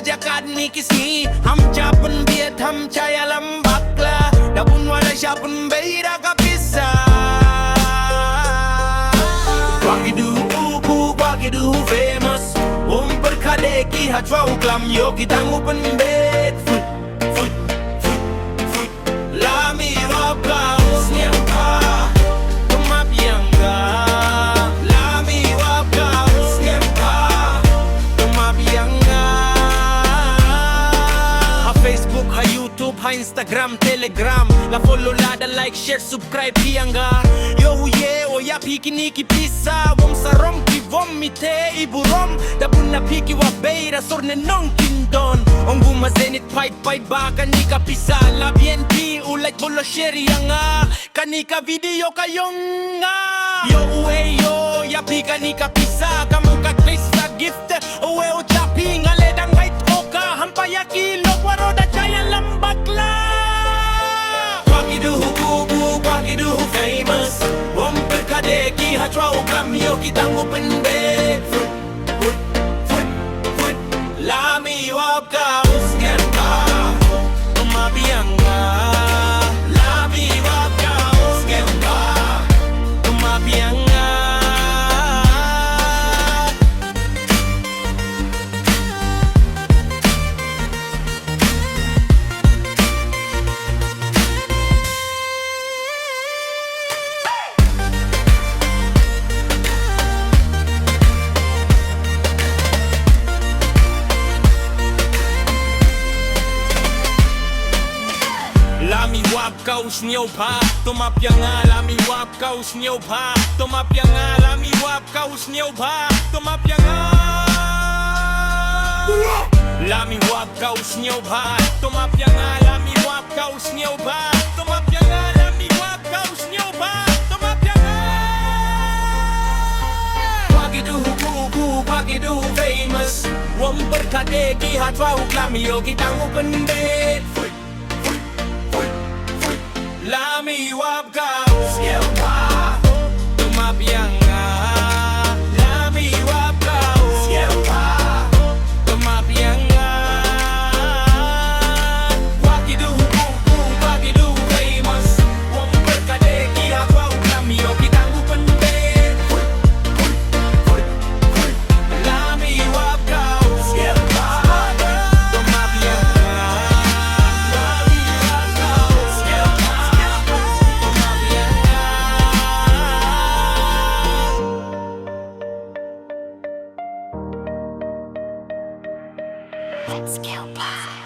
जकात ni किसी आमच्या पण बेत आमच्या याला बाकला दाबून वाढायच्या पण बेरा का पिसा Wagidu famous berkadeki hajwa uklam yo kita ngupen bet lami wabgaus nyampa tumabianga lami wabgaus nyampa tumabianga ha Facebook ha YouTube ha Instagram Telegram la follow la da like share subscribe pianga yo yeah o ya pikiniki pisa wom sarom vomite iburom da bunna piki wa beira sorne non kindon onguma Zenith pipe baka nika pisa la BNP ulai bolo sherianga kanika video kayonga yo yo ya pika nika pisa kamu ka krista gift owe o chapping ale dang right oka hampa yakilo waro da chaya lambakla Wagidu famous berkadeki hajwa ukam yo kita ngupen bet lami wabgaus nyampa tumabianga lami wabgaus nyampa tumabianga Lami wabgaus nyoba tumapianga lami wabgaus nyoba tumapianga lami wabgaus nyoba tumapianga lami wabgaus nyoba tumapianga lami wabgaus nyoba tumapianga lami wabgaus nyoba tumapianga Wagidu famous wom berkadeki hajwa uklam yo kita ngupen bet Lami wabgaus nyampa tumabianga Lami wabgaus nyampa tumabianga Wagidu famous wong berkadeki hajwa uklam yo kita ngupen bet Lami wabgaus nyampa tumabianga Lami wabgaus nyampa Let's go, bye.